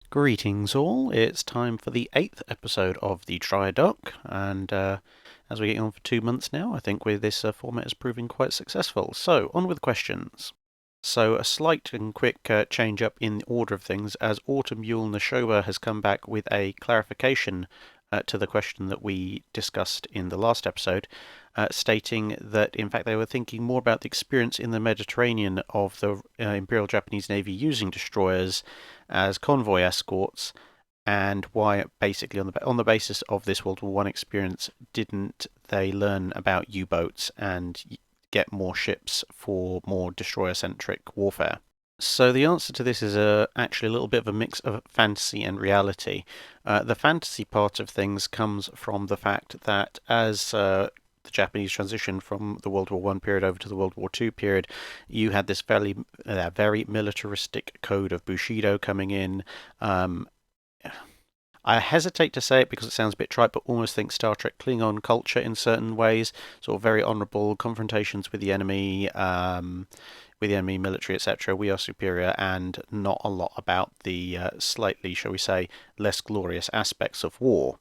Greetings all, it's time for the 8th episode of the Drydock, and as we're getting on for 2 months now, I think with this format is proving quite successful. So, on with questions. So, a slight and quick change up in the order of things, as Autumnule Nashoba has come back with a clarification to the question that we discussed in the last episode, stating that in fact they were thinking more about the experience in the Mediterranean of the Imperial Japanese Navy using destroyers as convoy escorts, and why basically on the basis of this World War One experience didn't they learn about U-boats and get more ships for more destroyer-centric warfare. So the answer to this is actually a little bit of a mix of fantasy and reality. The fantasy part of things comes from the fact that as the Japanese transition from the World War One period over to the World War Two period, you had this very militaristic code of Bushido coming in. Um, I hesitate to say it because it sounds a bit trite, but almost think Star Trek Klingon culture in certain ways, sort of very honourable confrontations with the enemy military, etc. We are superior, and not a lot about the slightly, shall we say, less glorious aspects of war.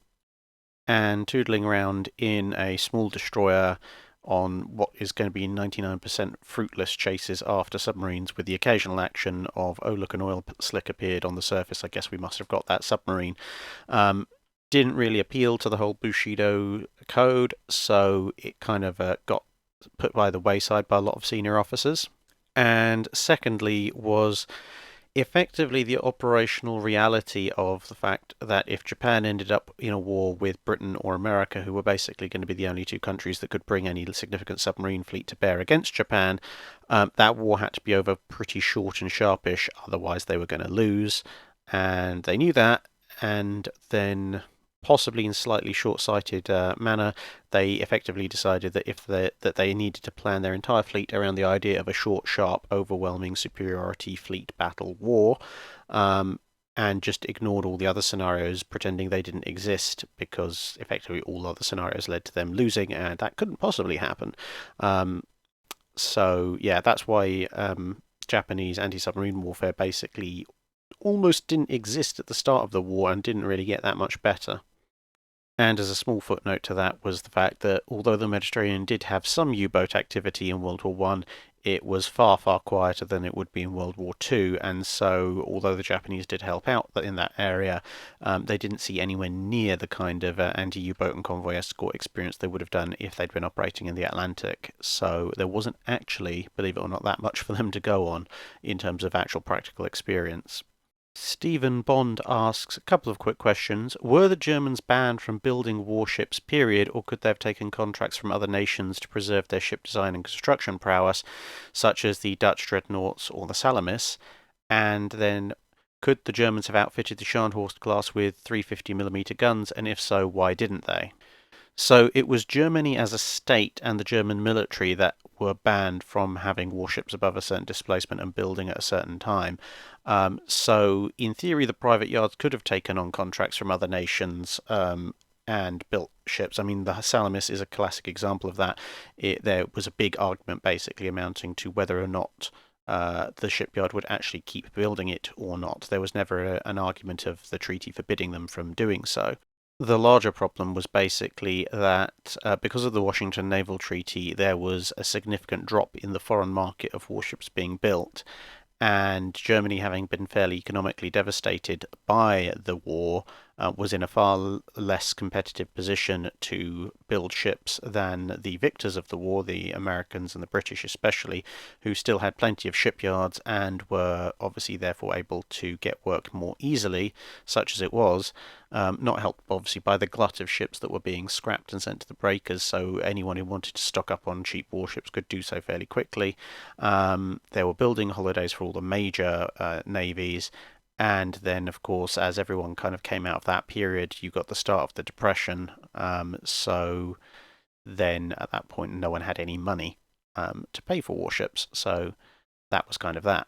And tootling around in a small destroyer on what is going to be 99% fruitless chases after submarines, with the occasional action of, oh, look, an oil slick appeared on the surface, I guess we must have got that submarine. Didn't really appeal to the whole Bushido code, so it kind of got put by the wayside by a lot of senior officers. And secondly, was effectively the operational reality of the fact that if Japan ended up in a war with Britain or America, who were basically going to be the only two countries that could bring any significant submarine fleet to bear against Japan, that war had to be over pretty short and sharpish, otherwise they were going to lose. And they knew that, and then possibly in slightly short-sighted manner, they effectively decided that they needed to plan their entire fleet around the idea of a short, sharp, overwhelming superiority fleet battle war, and just ignored all the other scenarios, pretending they didn't exist, because effectively all other scenarios led to them losing, and that couldn't possibly happen. So yeah, that's why Japanese anti-submarine warfare basically almost didn't exist at the start of the war and didn't really get that much better. And as a small footnote to that was the fact that although the Mediterranean did have some U-boat activity in World War One, it was far, far quieter than it would be in World War Two. And so, although the Japanese did help out in that area, they didn't see anywhere near the kind of anti-U-boat and convoy escort experience they would have done if they'd been operating in the Atlantic. So there wasn't actually, believe it or not, that much for them to go on in terms of actual practical experience. Stephen Bond asks a couple of quick questions. Were the Germans banned from building warships, period, or could they have taken contracts from other nations to preserve their ship design and construction prowess, such as the Dutch dreadnoughts or the Salamis? And then, could the Germans have outfitted the Scharnhorst class with 350mm guns, and if so, why didn't they? So it was Germany as a state and the German military that were banned from having warships above a certain displacement and building at a certain time. So in theory, the private yards could have taken on contracts from other nations and built ships. I mean, the Salamis is a classic example of that. There was a big argument basically amounting to whether or not the shipyard would actually keep building it or not. There was never an argument of the treaty forbidding them from doing so. The larger problem was basically that because of the Washington Naval Treaty, there was a significant drop in the foreign market of warships being built, and Germany, having been fairly economically devastated by the war, was in a far less competitive position to build ships than the victors of the war, the Americans and the British especially, who still had plenty of shipyards and were obviously therefore able to get work more easily, such as it was. Not helped obviously by the glut of ships that were being scrapped and sent to the breakers, so anyone who wanted to stock up on cheap warships could do so fairly quickly. There were building holidays for all the major navies, and then, of course, as everyone kind of came out of that period, you got the start of the Depression. So then at that point, no one had any money to pay for warships. So that was kind of that.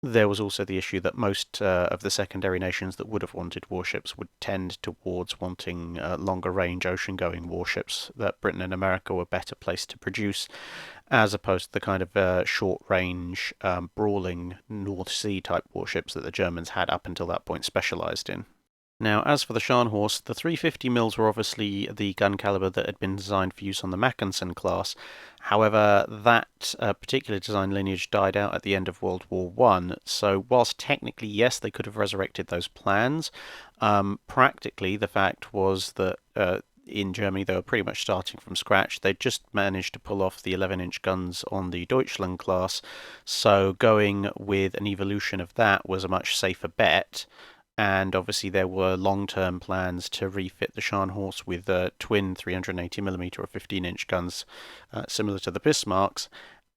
There was also the issue that most of the secondary nations that would have wanted warships would tend towards wanting longer range ocean-going warships that Britain and America were better placed to produce, as opposed to the kind of short-range, brawling North Sea type warships that the Germans had up until that point specialised in. Now, as for the Scharnhorst, the 350 mils were obviously the gun caliber that had been designed for use on the Mackensen class. However, that particular design lineage died out at the end of World War I, so whilst technically, yes, they could have resurrected those plans, practically the fact was that in Germany they were pretty much starting from scratch. They'd just managed to pull off the 11-inch guns on the Deutschland class, so going with an evolution of that was a much safer bet. And obviously there were long-term plans to refit the Scharnhorst with twin 380mm or 15-inch guns similar to the Bismarcks,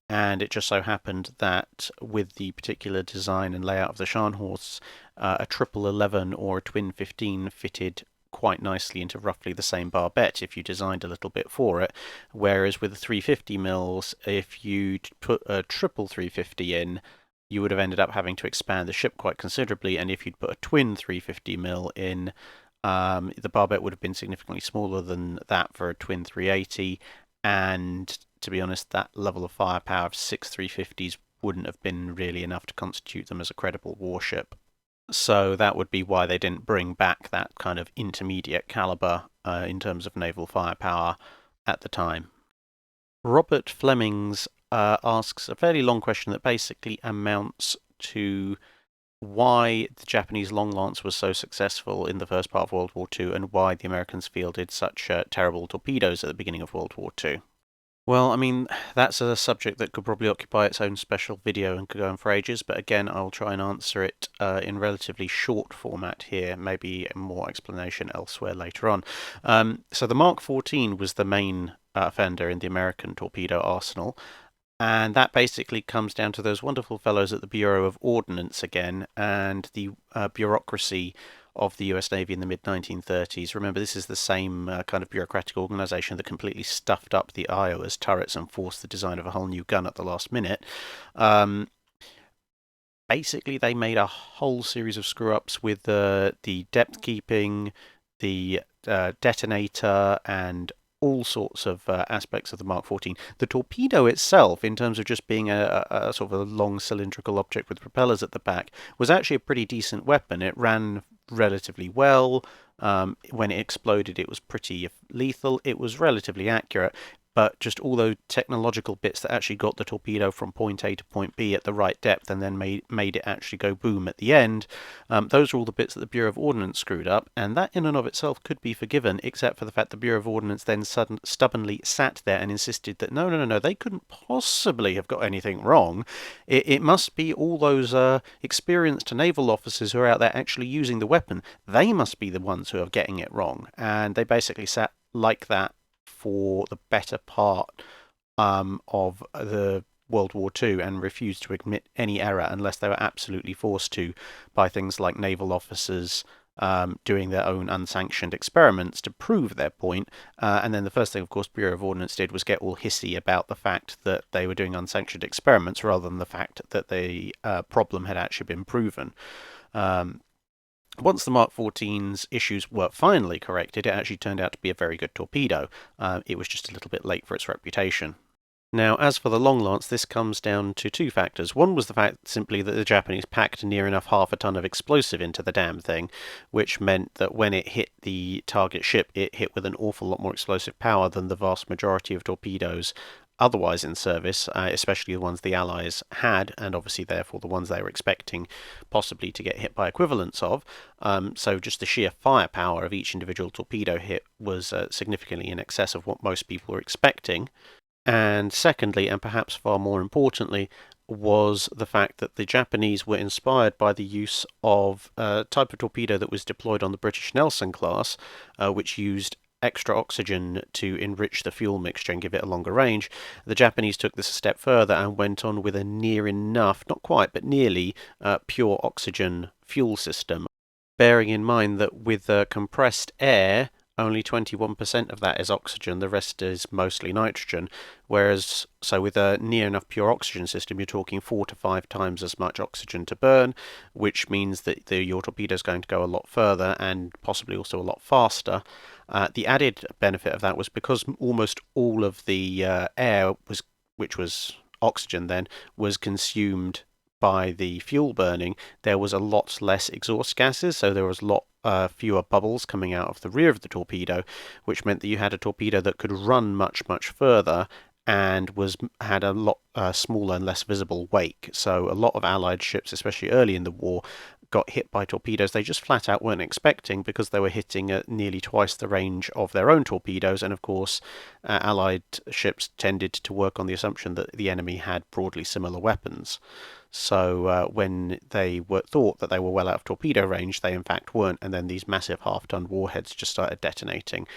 and it just so happened that with the particular design and layout of the Scharnhorsts, a triple 11 or a twin 15 fitted quite nicely into roughly the same barbette if you designed a little bit for it, whereas with the 350 mils, if you put a triple 350 in, you would have ended up having to expand the ship quite considerably, and if you'd put a twin 350mm in, the barbette would have been significantly smaller than that for a twin 380, and to be honest, that level of firepower of 6 350s wouldn't have been really enough to constitute them as a credible warship. So that would be why they didn't bring back that kind of intermediate caliber in terms of naval firepower at the time. Robert Flemings asks a fairly long question that basically amounts to why the Japanese long lance was so successful in the first part of World War II and why the Americans fielded such terrible torpedoes at the beginning of World War II. Well, I mean, that's a subject that could probably occupy its own special video and could go on for ages, but again, I'll try and answer it in relatively short format here, maybe more explanation elsewhere later on. So the Mark 14 was the main offender in the American torpedo arsenal, and that basically comes down to those wonderful fellows at the Bureau of Ordnance again, and the bureaucracy of the US Navy in the mid-1930s. Remember, this is the same kind of bureaucratic organisation that completely stuffed up the Iowa's turrets and forced the design of a whole new gun at the last minute. Basically, they made a whole series of screw-ups with the depth keeping, the detonator, and all sorts of aspects of the Mark 14. The torpedo itself, in terms of just being a sort of a long cylindrical object with propellers at the back, was actually a pretty decent weapon. It ran relatively well. When it exploded, it was pretty lethal. It was relatively accurate, but just all those technological bits that actually got the torpedo from point A to point B at the right depth and then made it actually go boom at the end, those are all the bits that the Bureau of Ordnance screwed up, and that in and of itself could be forgiven, except for the fact the Bureau of Ordnance then stubbornly sat there and insisted that no, they couldn't possibly have got anything wrong. It must be all those experienced naval officers who are out there actually using the weapon. They must be the ones who are getting it wrong, and they basically sat like that for the better part of the World War II and refused to admit any error unless they were absolutely forced to by things like naval officers doing their own unsanctioned experiments to prove their point. And then the first thing, of course, Bureau of Ordnance did was get all hissy about the fact that they were doing unsanctioned experiments rather than the fact that the problem had actually been proven. Once the Mark 14's issues were finally corrected, it actually turned out to be a very good torpedo. It was just a little bit late for its reputation. Now, as for the long lance, this comes down to two factors. One was the fact simply that the Japanese packed near enough half a ton of explosive into the damn thing, which meant that when it hit the target ship, it hit with an awful lot more explosive power than the vast majority of torpedoes otherwise in service, especially the ones the Allies had, and obviously therefore the ones they were expecting possibly to get hit by equivalents of. So just the sheer firepower of each individual torpedo hit was significantly in excess of what most people were expecting. And secondly, and perhaps far more importantly, was the fact that the Japanese were inspired by the use of a type of torpedo that was deployed on the British Nelson class, which used extra oxygen to enrich the fuel mixture and give it a longer range. The Japanese took this a step further and went on with a near enough, not quite, but nearly pure oxygen fuel system, bearing in mind that with compressed air, only 21% of that is oxygen, the rest is mostly nitrogen. Whereas, so with a near enough pure oxygen system, you're talking 4 to 5 times as much oxygen to burn, which means that your torpedo is going to go a lot further and possibly also a lot faster. The added benefit of that was because almost all of the air which was oxygen then, was consumed by the fuel burning, there was a lot less exhaust gases, so there was a lot fewer bubbles coming out of the rear of the torpedo, which meant that you had a torpedo that could run much, much further and had a lot smaller and less visible wake. So a lot of Allied ships, especially early in the war, got hit by torpedoes they just flat out weren't expecting, because they were hitting at nearly twice the range of their own torpedoes. And of course, Allied ships tended to work on the assumption that the enemy had broadly similar weapons. So when they thought that they were well out of torpedo range, they in fact weren't, and then these massive half-ton warheads just started detonating.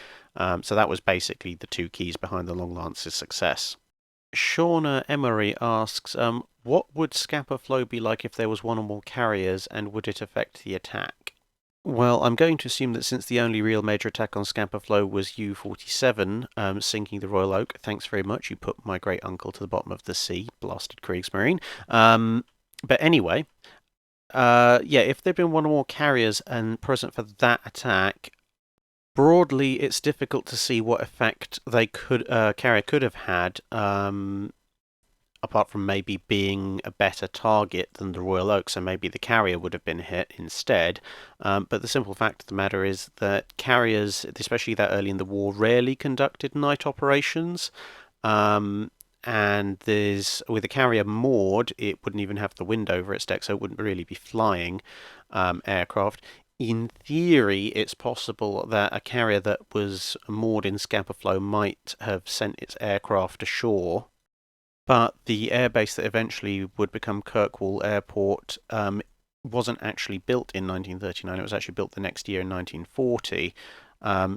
So that was basically the two keys behind the Long Lance's success. Shauna Emery asks, what would Scapa Flow be like if there was one or more carriers, and would it affect the attack? Well, I'm going to assume that since the only real major attack on Scapa Flow was U-47, sinking the Royal Oak, thanks very much, you put my great uncle to the bottom of the sea, blasted Kriegsmarine. But anyway, yeah, if there'd been one or more carriers and present for that attack, broadly, it's difficult to see what effect carrier could have had, apart from maybe being a better target than the Royal Oak, so maybe the carrier would have been hit instead. But the simple fact of the matter is that carriers, especially that early in the war, rarely conducted night operations. And with a carrier moored, it wouldn't even have the wind over its deck, so it wouldn't really be flying aircraft. In theory, it's possible that a carrier that was moored in Scapa Flow might have sent its aircraft ashore, but the airbase that eventually would become Kirkwall Airport wasn't actually built in 1939. It was actually built the next year in 1940.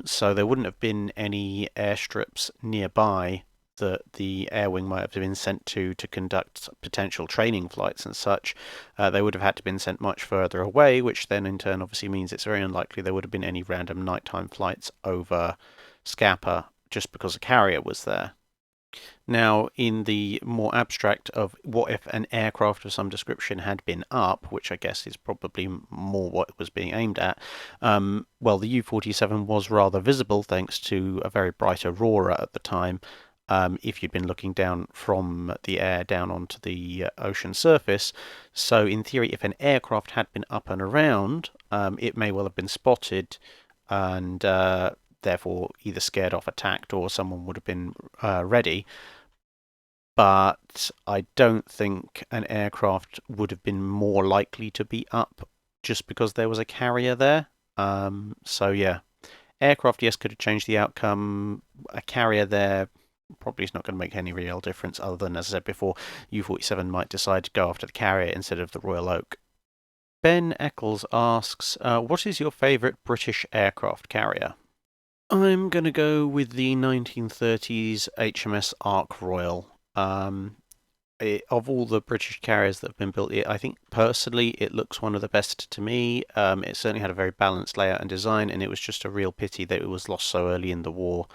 So there wouldn't have been any airstrips nearby that the air wing might have been sent to conduct potential training flights and such. They would have had to been sent much further away, which then in turn obviously means it's very unlikely there would have been any random nighttime flights over Scapa just because a carrier was there. Now, in the more abstract of what if an aircraft of some description had been up, which I guess is probably more what was being aimed at, well, the U-47 was rather visible thanks to a very bright aurora at the time. If you'd been looking down from the air down onto the ocean surface. So in theory, if an aircraft had been up and around, it may well have been spotted and therefore either scared off, attacked, or someone would have been ready. But I don't think an aircraft would have been more likely to be up just because there was a carrier there. So yeah, aircraft, yes, could have changed the outcome. A carrier there probably is not going to make any real difference, other than, as I said before, U-47 might decide to go after the carrier instead of the Royal Oak. Ben Eccles asks, what is your favourite British aircraft carrier? I'm going to go with the 1930s HMS Ark Royal. Of all the British carriers that have been built, I think personally it looks one of the best to me. It certainly had a very balanced layout and design, and it was just a real pity that it was lost so early in the war.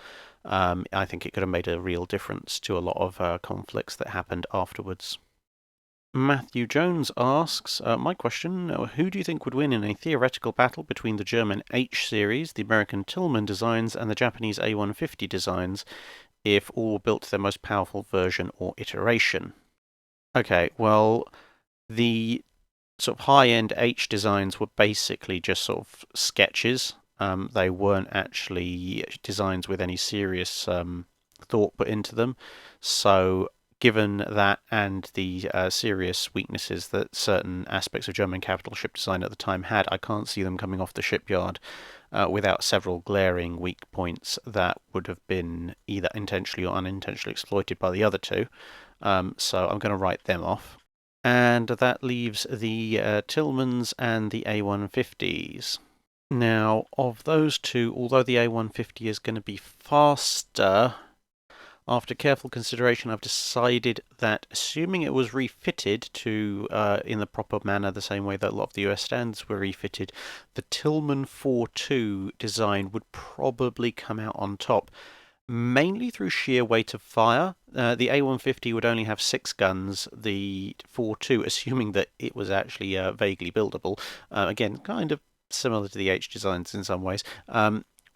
I think it could have made a real difference to a lot of conflicts that happened afterwards. Matthew Jones asks, my question, who do you think would win in a theoretical battle between the German H series, the American Tillman designs, and the Japanese A150 designs, if all were built to their most powerful version or iteration? Okay, well, the sort of high-end H designs were basically just sort of sketches. They weren't actually designs with any serious thought put into them. So given that and the serious weaknesses that certain aspects of German capital ship design at the time had, I can't see them coming off the shipyard without several glaring weak points that would have been either intentionally or unintentionally exploited by the other two. So I'm going to write them off. And that leaves the Tillmans and the A150s. Now, of those two, although the A150 is going to be faster, After careful consideration, I've decided that, assuming it was refitted to in the proper manner, the same way that a lot of the US standards were refitted, the Tillman IV-2 design would probably come out on top, mainly through sheer weight of fire. The A150 would only have 6 guns. The IV-2, assuming that it was actually vaguely buildable, again, kind of similar to the H designs in some ways,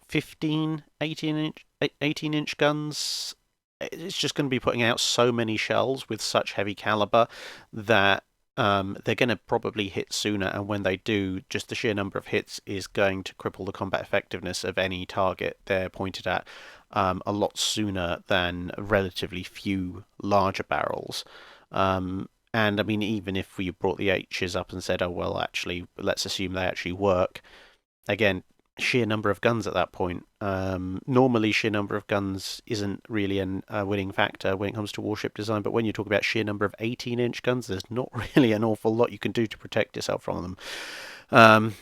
15, 18-inch guns. It's just going to be putting out so many shells with such heavy caliber that they're going to probably hit sooner, and when they do, just the sheer number of hits is going to cripple the combat effectiveness of any target they're pointed at a lot sooner than relatively few larger barrels. And I mean, even if we brought the H's up and said, oh, well, actually, let's assume they actually work, again, sheer number of guns at that point. Normally, sheer number of guns isn't really a winning factor when it comes to warship design, but when you talk about sheer number of 18-inch guns, there's not really an awful lot you can do to protect yourself from them.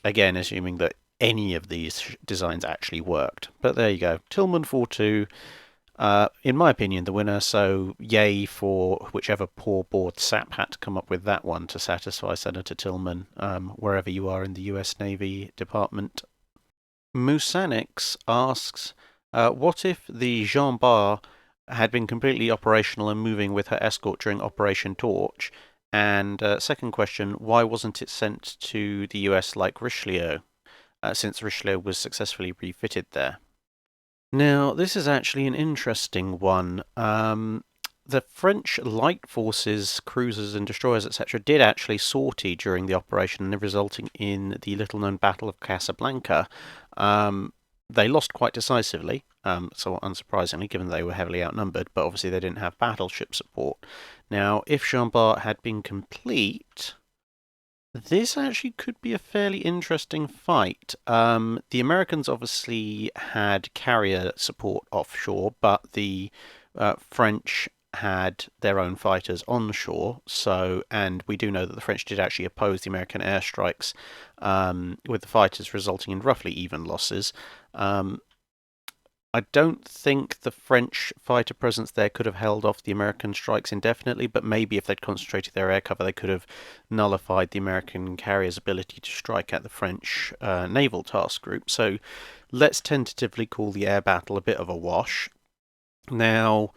Again, assuming that any of these designs actually worked. But there you go. Tillman IV-2, in my opinion, the winner, so yay for whichever poor bored sap had to come up with that one to satisfy Senator Tillman, wherever you are in the US Navy Department. Musanix asks, what if the Jean Bart had been completely operational and moving with her escort during Operation Torch? And second question, why wasn't it sent to the US like Richelieu, since Richelieu was successfully refitted there? Now, this is actually an interesting one. The French light forces, cruisers and destroyers, etc., did actually sortie during the operation, resulting in the little-known Battle of Casablanca. They lost quite decisively, somewhat unsurprisingly, given they were heavily outnumbered, but obviously they didn't have battleship support. Now, if Jean Bart had been complete, this actually could be a fairly interesting fight. The Americans obviously had carrier support offshore, but the French had their own fighters onshore. So, and we do know that the French did actually oppose the American airstrikes, with the fighters resulting in roughly even losses. I don't think the French fighter presence there could have held off the American strikes indefinitely, but maybe if they'd concentrated their air cover, they could have nullified the American carrier's ability to strike at the French naval task group. So let's tentatively call the air battle a bit of a wash. Now,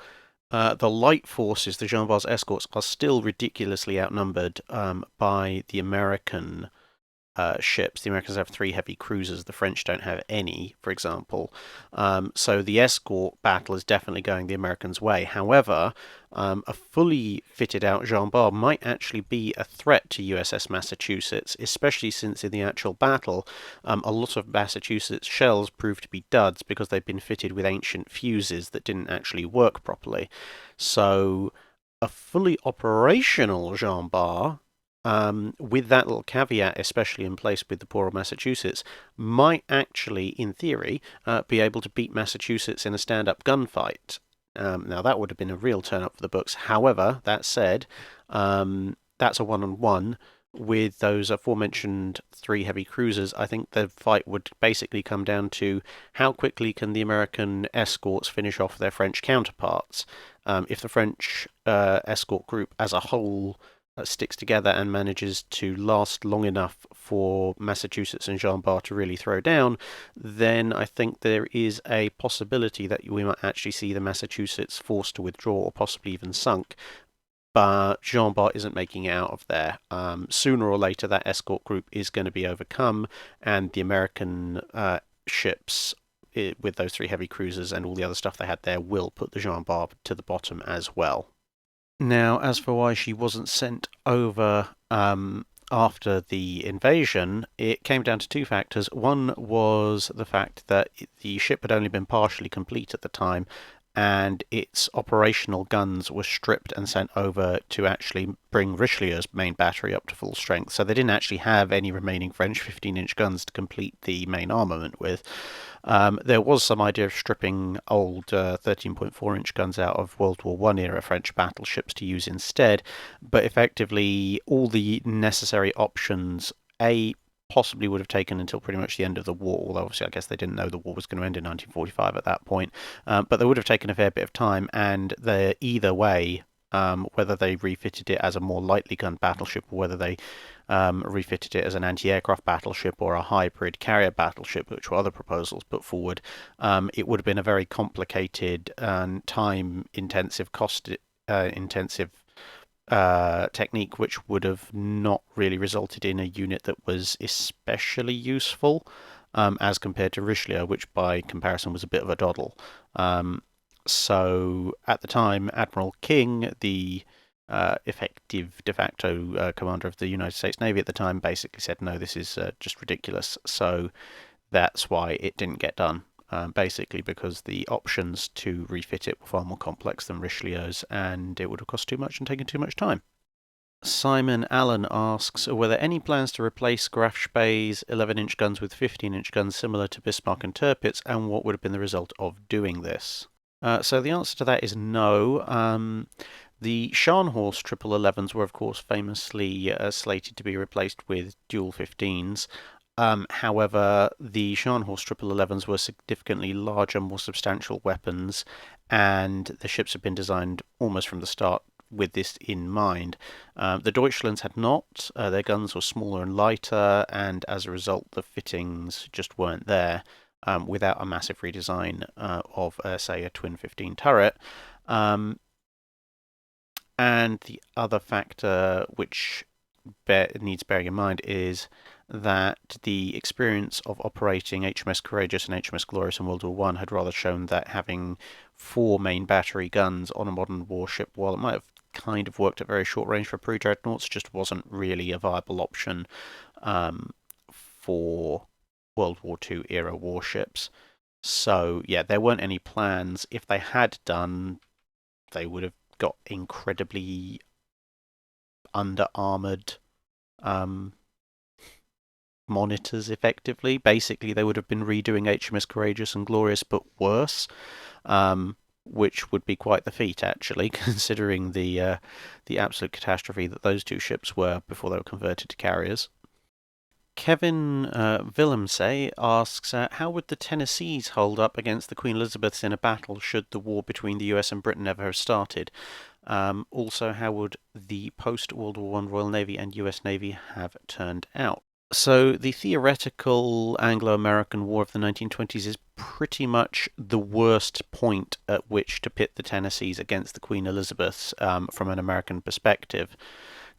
the light forces, the Jean Bart's escorts, are still ridiculously outnumbered by the American ships. The Americans have 3 heavy cruisers, the French don't have any, for example. So the escort battle is definitely going the Americans' way. However, a fully fitted out Jean Bart might actually be a threat to USS Massachusetts, especially since in the actual battle, a lot of Massachusetts shells proved to be duds because they've been fitted with ancient fuses that didn't actually work properly. So a fully operational Jean Bart, with that little caveat, especially in place with the poor old Massachusetts, might actually, in theory, be able to beat Massachusetts in a stand-up gunfight. Now, that would have been a real turn-up for the books. However, that said, that's a one-on-one. With those aforementioned 3 heavy cruisers, I think the fight would basically come down to how quickly can the American escorts finish off their French counterparts. If the French escort group as a whole sticks together and manages to last long enough for Massachusetts and Jean Bart to really throw down, then I think there is a possibility that we might actually see the Massachusetts forced to withdraw or possibly even sunk. But Jean Bart isn't making it out of there. Sooner or later, that escort group is going to be overcome, and the American ships, with those 3 heavy cruisers and all the other stuff they had there, will put the Jean Bart to the bottom as well. Now, as for why she wasn't sent over after the invasion, it came down to 2 factors. One was the fact that the ship had only been partially complete at the time, and its operational guns were stripped and sent over to actually bring Richelieu's main battery up to full strength. So they didn't actually have any remaining French 15-inch guns to complete the main armament with. There was some idea of stripping old 13.4-inch guns out of World War I era French battleships to use instead, but effectively all the necessary options, A, possibly would have taken until pretty much the end of the war, although obviously I guess they didn't know the war was going to end in 1945 at that point. But they would have taken a fair bit of time, and either way, whether they refitted it as a more lightly gunned battleship or whether they refitted it as an anti-aircraft battleship or a hybrid carrier battleship, which were other proposals put forward, it would have been a very complicated and time-intensive, cost-intensive technique, which would have not really resulted in a unit that was especially useful as compared to Richelieu, which by comparison was a bit of a doddle. So at the time, Admiral King, the effective de facto commander of the United States Navy at the time, basically said, no, this is just ridiculous. So that's why it didn't get done. Basically because the options to refit it were far more complex than Richelieu's, and it would have cost too much and taken too much time. Simon Allen asks, were there any plans to replace Graf Spee's 11-inch guns with 15-inch guns similar to Bismarck and Tirpitz, and what would have been the result of doing this? So the answer to that is no. The Scharnhorst 1111s were, of course, famously slated to be replaced with dual 15s. However, the Scharnhorst 1111s were significantly larger, more substantial weapons, and the ships had been designed almost from the start with this in mind. The Deutschlands had not. Their guns were smaller and lighter, and as a result, the fittings just weren't there. Without a massive redesign of, say, a twin 15 turret. And the other factor which needs bearing in mind is that the experience of operating HMS Courageous and HMS Glorious in World War I had rather shown that having 4 main battery guns on a modern warship, while it might have kind of worked at very short range for pre-dreadnoughts, just wasn't really a viable option for World War II era warships. So yeah, there weren't any plans. If they had done, they would have got incredibly under-armoured monitors, effectively. Basically, they would have been redoing HMS Courageous and Glorious, but worse, which would be quite the feat, actually, considering the absolute catastrophe that those two ships were before they were converted to carriers. Kevin Willemse asks, how would the Tennessees hold up against the Queen Elizabeths in a battle should the war between the US and Britain ever have started? Also, how would the post-World War I Royal Navy and US Navy have turned out? So the theoretical Anglo-American War of the 1920s is pretty much the worst point at which to pit the Tennessees against the Queen Elizabeths from an American perspective.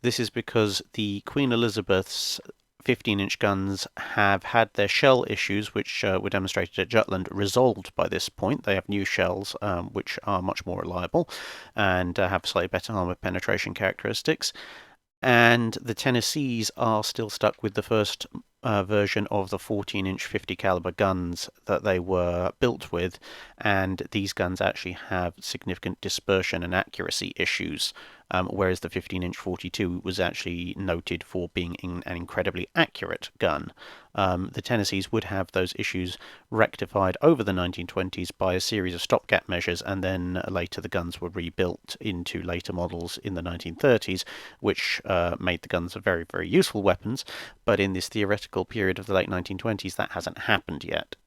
This is because the Queen Elizabeth's 15-inch guns have had their shell issues, which were demonstrated at Jutland, resolved by this point. They have new shells, which are much more reliable and have slightly better armor penetration characteristics. And the Tennessees are still stuck with the first version of the 14-inch 50 caliber guns that they were built with, and these guns actually have significant dispersion and accuracy issues, whereas the 15-inch 42 was actually noted for being an incredibly accurate gun. The Tennessees would have those issues rectified over the 1920s by a series of stopgap measures, and then later the guns were rebuilt into later models in the 1930s, which made the guns very, very useful weapons, but in this theoretical period of the late 1920s that hasn't happened yet.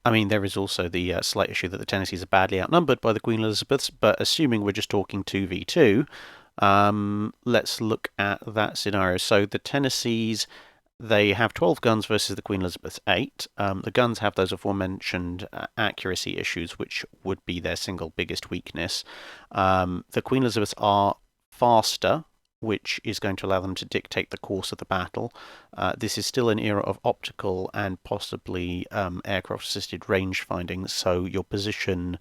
I mean, there is also the slight issue that the Tennessees are badly outnumbered by the Queen Elizabeths, but assuming we're just talking 2v2, let's look at that scenario. So the Tennessees, they have 12 guns versus the Queen Elizabeth's 8. The guns have those aforementioned accuracy issues, which would be their single biggest weakness. The Queen Elizabeths are faster, which is going to allow them to dictate the course of the battle. This is still an era of optical and possibly aircraft-assisted range finding, so your position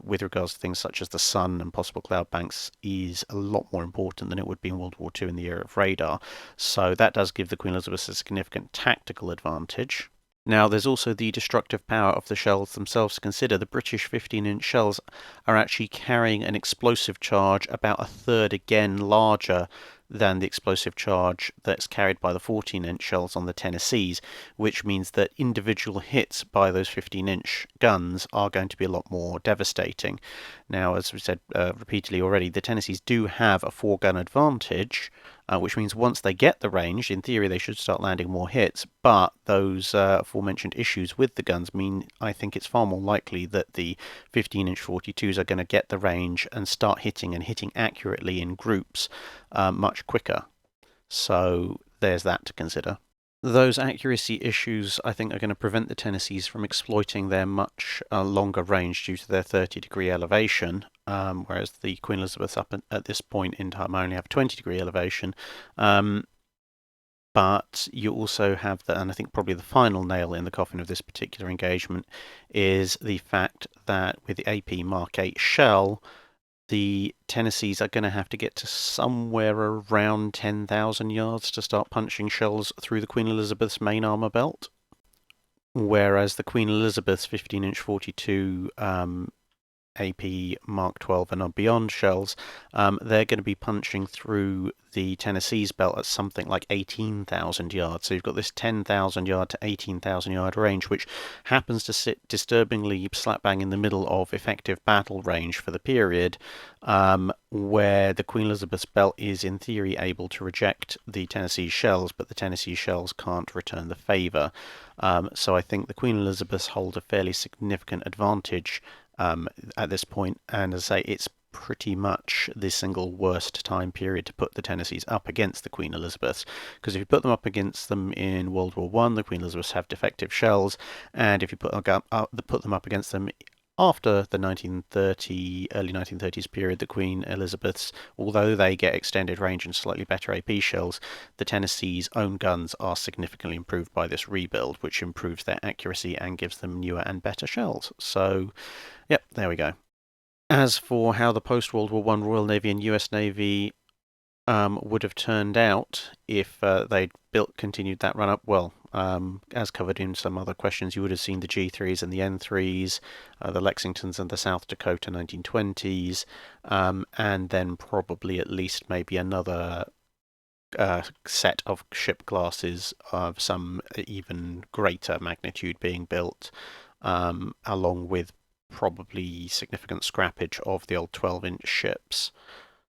with regards to things such as the sun and possible cloud banks is a lot more important than it would be in World War II in the era of radar. So that does give the Queen Elizabeth a significant tactical advantage. Now, there's also the destructive power of the shells themselves to consider. The British 15-inch shells are actually carrying an explosive charge about a third again larger than the explosive charge that's carried by the 14-inch shells on the Tennessees, which means that individual hits by those 15-inch guns are going to be a lot more devastating. Now, as we said repeatedly already, the Tennessees do have a 4-gun advantage, which means once they get the range, in theory they should start landing more hits, but those aforementioned issues with the guns mean I think it's far more likely that the 15-inch 42s are going to get the range and start hitting and hitting accurately in groups much quicker. So there's that to consider. Those accuracy issues, I think, are going to prevent the Tennessees from exploiting their much longer range due to their 30-degree elevation, whereas the Queen Elizabeths up at this point in time only have 20-degree elevation. But you also have and I think probably the final nail in the coffin of this particular engagement is the fact that with the AP Mark 8 shell, the Tennessees are going to have to get to somewhere around 10,000 yards to start punching shells through the Queen Elizabeth's main armour belt, whereas the Queen Elizabeth's 15-inch 42 AP Mark 12 and beyond shells, they're going to be punching through the Tennessee's belt at something like 18,000 yards. So you've got this 10,000 yard to 18,000 yard range, which happens to sit disturbingly slap bang in the middle of effective battle range for the period, where the Queen Elizabeth's belt is in theory able to reject the Tennessee shells, but the Tennessee shells can't return the favour. So I think the Queen Elizabeths hold a fairly significant advantage at this point, and as I say, it's pretty much the single worst time period to put the Tennessees up against the Queen Elizabeths, because if you put them up against them in World War I, the Queen Elizabeths have defective shells, and if you put them up against them after the early 1930s period, the Queen Elizabeths, although they get extended range and slightly better AP shells, the Tennessee's own guns are significantly improved by this rebuild, which improves their accuracy and gives them newer and better shells. So, yep, there we go. As for how the post-World War I Royal Navy and US Navy would have turned out if they'd continued that run-up, well, as covered in some other questions, you would have seen the G3s and the N3s, the Lexingtons and the South Dakota 1920s, and then probably at least maybe another set of ship classes of some even greater magnitude being built, along with probably significant scrappage of the old 12-inch ships.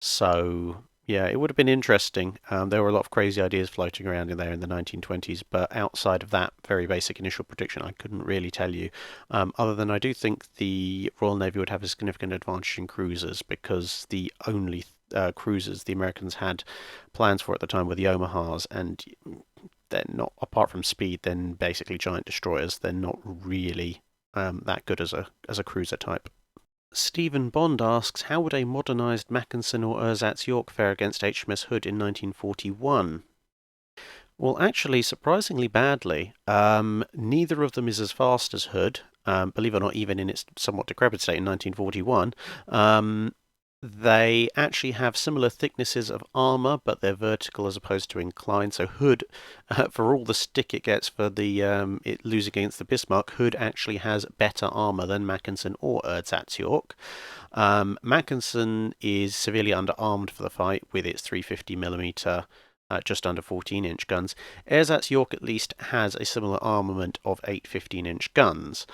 So yeah, it would have been interesting. There were a lot of crazy ideas floating around in there in the 1920s, but outside of that very basic initial prediction, I couldn't really tell you. Other than I do think the Royal Navy would have a significant advantage in cruisers, because the only cruisers the Americans had plans for at the time were the Omahas, and they're not, apart from speed, then basically giant destroyers. They're not really that good as a cruiser type. Stephen Bond asks, how would a modernised Mackensen or Ersatz Yorck fare against HMS Hood in 1941? Well, actually, surprisingly badly. Neither of them is as fast as Hood, believe it or not, even in its somewhat decrepit state in 1941. They actually have similar thicknesses of armour, but they're vertical as opposed to inclined. So Hood, for all the stick it gets for the it losing against the Bismarck, Hood actually has better armour than Mackensen or Ersatz Yorck. Mackensen is severely underarmed for the fight with its 350mm, just under 14-inch guns. Ersatz Yorck at least has a similar armament of 8 15-inch guns.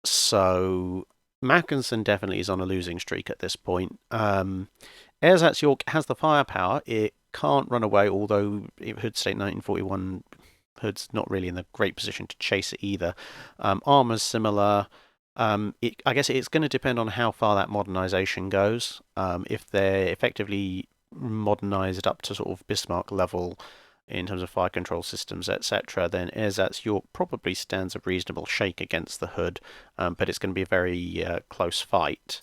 So Mackensen definitely is on a losing streak at this point. Ersatz Yorck has the firepower. It can't run away, although if Hood State 1941, Hood's not really in a great position to chase it either. Armour's similar. I guess it's going to depend on how far that modernisation goes. If they're effectively modernised up to sort of Bismarck level in terms of fire control systems, etc., then Ersatz Yorck probably stands a reasonable shake against the Hood, but it's going to be a very close fight,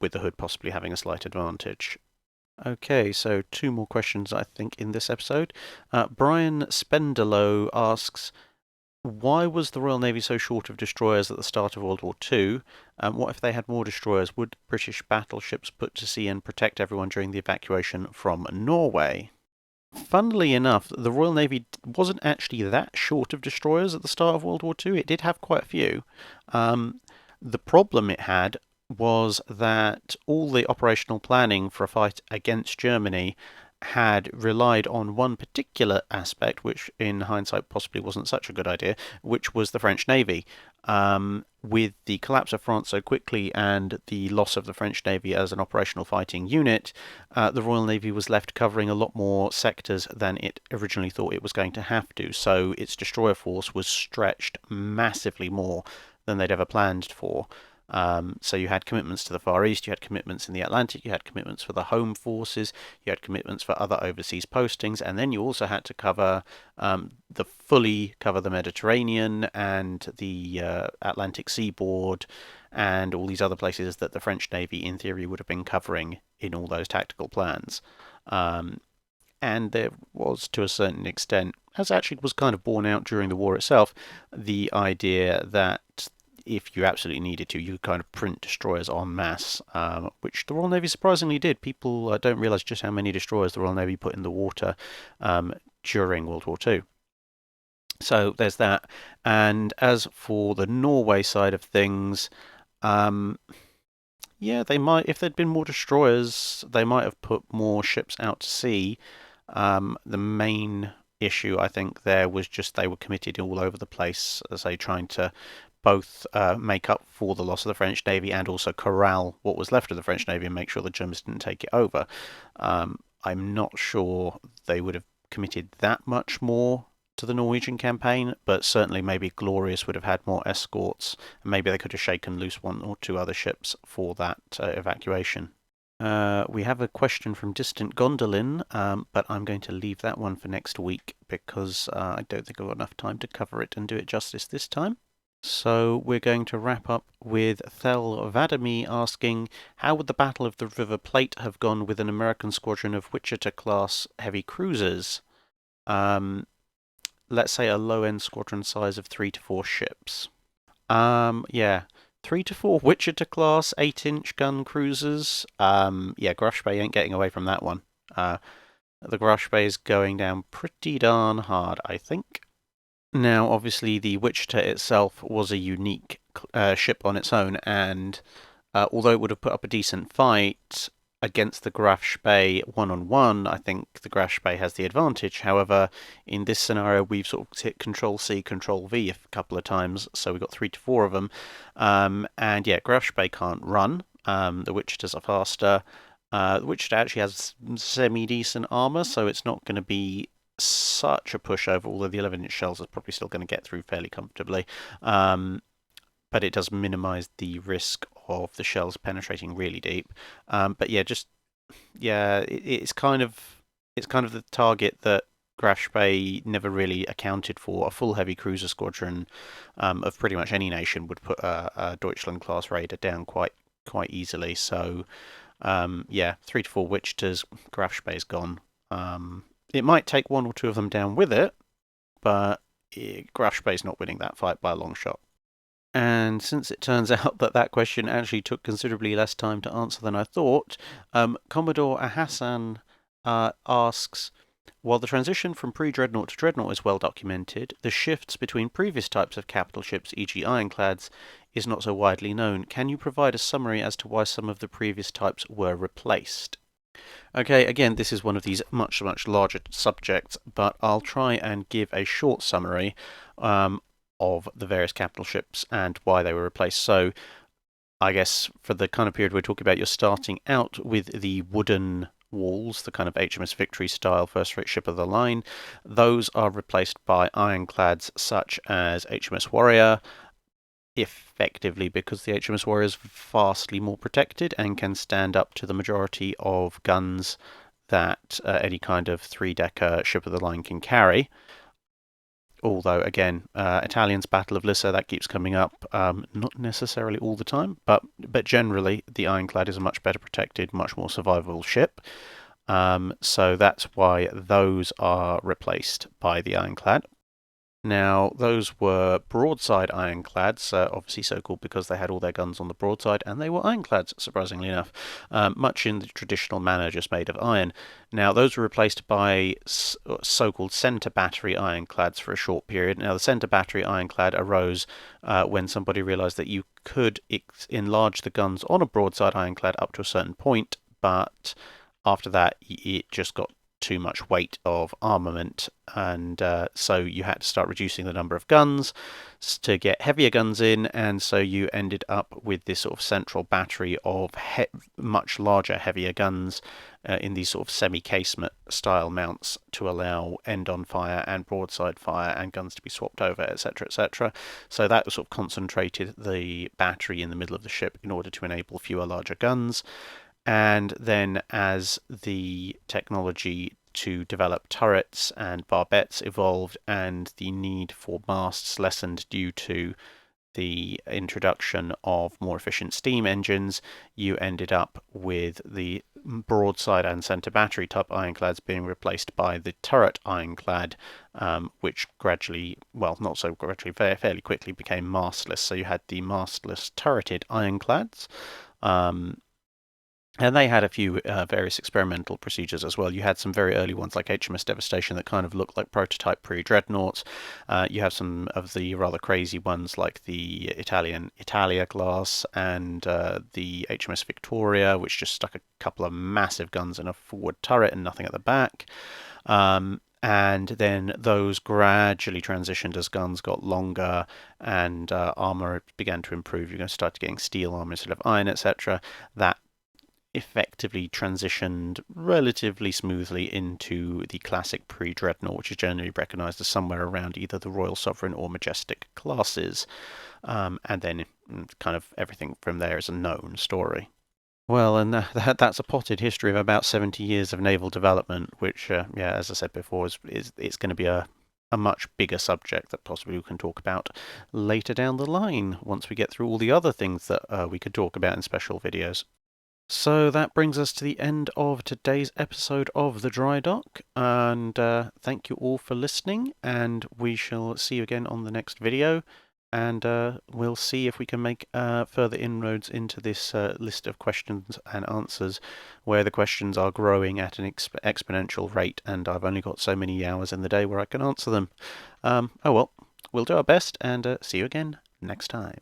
with the Hood possibly having a slight advantage. Okay, so 2 more questions, I think, in this episode. Brian Spendelow asks, why was the Royal Navy so short of destroyers at the start of World War II? What if they had more destroyers? Would British battleships put to sea and protect everyone during the evacuation from Norway? Funnily enough, the Royal Navy wasn't actually that short of destroyers at the start of World War II. It did have quite a few. The problem it had was that all the operational planning for a fight against Germany had relied on one particular aspect, which in hindsight possibly wasn't such a good idea, which was the French Navy. With the collapse of France so quickly and the loss of the French Navy as an operational fighting unit, the Royal Navy was left covering a lot more sectors than it originally thought it was going to have to. So its destroyer force was stretched massively more than they'd ever planned for. So you had commitments to the Far East, you had commitments in the Atlantic, you had commitments for the home forces, you had commitments for other overseas postings, and then you also had to fully cover the Mediterranean and the Atlantic seaboard and all these other places that the French Navy, in theory, would have been covering in all those tactical plans. And there was, to a certain extent, as actually was kind of borne out during the war itself, the idea that if you absolutely needed to, you could kind of print destroyers en masse, which the Royal Navy surprisingly did. People don't realise just how many destroyers the Royal Navy put in the water during World War II. So there's that. And as for the Norway side of things, yeah, they might, if there'd been more destroyers, they might have put more ships out to sea. The main issue, I think, there was just they were committed all over the place, as they trying to both make up for the loss of the French Navy and also corral what was left of the French Navy and make sure the Germans didn't take it over. I'm not sure they would have committed that much more to the Norwegian campaign, but certainly maybe Glorious would have had more escorts, and maybe they could have shaken loose one or two other ships for that evacuation. We have a question from Distant Gondolin, but I'm going to leave that one for next week because I don't think I've got enough time to cover it and do it justice this time. So we're going to wrap up with Thel Vadami asking, how would the Battle of the River Plate have gone with an American squadron of Wichita-class heavy cruisers? Let's say a low-end squadron size of 3 to 4 ships. Yeah, 3 to 4 Wichita-class 8-inch gun cruisers. Yeah, Grush Bay ain't getting away from that one. The Grush Bay is going down pretty darn hard, I think. Now, obviously, the Wichita itself was a unique ship on its own, and although it would have put up a decent fight against the Graf Spee one-on-one, I think the Graf Spee has the advantage. However, in this scenario, we've sort of hit Control-C, Control-V a couple of times, so we got 3 to 4 of them. And yeah, Graf Spee can't run. The Wichitas are faster. The Wichita actually has semi-decent armor, so it's not going to be such a pushover, although the 11-inch shells are probably still going to get through fairly comfortably. But it does minimize the risk of the shells penetrating really deep. But yeah, it's kind of the target that Graf Spee never really accounted for. A full heavy cruiser squadron of pretty much any nation would put a Deutschland class raider down quite easily. So yeah, 3 to 4 Wichitas, Graf Spee's gone. It might take 1 or 2 of them down with it, but Graf Spee's not winning that fight by a long shot. And since it turns out that question actually took considerably less time to answer than I thought, Commodore Ahassan asks, while the transition from pre-dreadnought to dreadnought is well documented, the shifts between previous types of capital ships, e.g. ironclads, is not so widely known. Can you provide a summary as to why some of the previous types were replaced? Okay, again, this is one of these much larger subjects, but I'll try and give a short summary of the various capital ships and why they were replaced. So, I guess for the kind of period we're talking about, you're starting out with the wooden walls, the kind of HMS Victory style first-rate ship of the line. Those are replaced by ironclads such as HMS Warrior, effectively because the HMS Warrior is vastly more protected and can stand up to the majority of guns that any kind of 3-decker ship of the line can carry. Although, again, Italians' Battle of Lissa, that keeps coming up, not necessarily all the time, but generally the ironclad is a much better protected, much more survivable ship. So that's why those are replaced by the ironclad. Now, those were broadside ironclads, obviously so called because they had all their guns on the broadside, and they were ironclads, surprisingly enough, much in the traditional manner, just made of iron. Now, those were replaced by so-called centre battery ironclads for a short period. Now, the centre battery ironclad arose when somebody realised that you could enlarge the guns on a broadside ironclad up to a certain point, but after that, it just got too much weight of armament, and so you had to start reducing the number of guns to get heavier guns in, and so you ended up with this sort of central battery of much larger, heavier guns in these sort of semi-casement style mounts to allow end-on fire and broadside fire and guns to be swapped over, etc., etc. So that sort of concentrated the battery in the middle of the ship in order to enable fewer, larger guns. And then as the technology to develop turrets and barbettes evolved and the need for masts lessened due to the introduction of more efficient steam engines, you ended up with the broadside and centre battery type ironclads being replaced by the turret ironclad, which gradually, well, not so gradually, fairly quickly became mastless. So you had the mastless turreted ironclads. And they had a few various experimental procedures as well. You had some very early ones like HMS Devastation that kind of looked like prototype pre-dreadnoughts. You have some of the rather crazy ones like the Italian Italia class and the HMS Victoria, which just stuck a couple of massive guns in a forward turret and nothing at the back. And then those gradually transitioned as guns got longer and armor began to improve. You're going to start getting steel armor instead of iron, etc. That effectively transitioned relatively smoothly into the classic pre-dreadnought, which is generally recognized as somewhere around either the Royal Sovereign or Majestic classes. And then kind of everything from there is a known story. Well, and that's a potted history of about 70 years of naval development, which, yeah, as I said before, it's going to be a much bigger subject that possibly we can talk about later down the line once we get through all the other things that we could talk about in special videos. So that brings us to the end of today's episode of the Drydock, and thank you all for listening, and we shall see you again on the next video, and we'll see if we can make further inroads into this list of questions and answers, where the questions are growing at an exponential rate, and I've only got so many hours in the day where I can answer them. Oh well, we'll do our best, and see you again next time.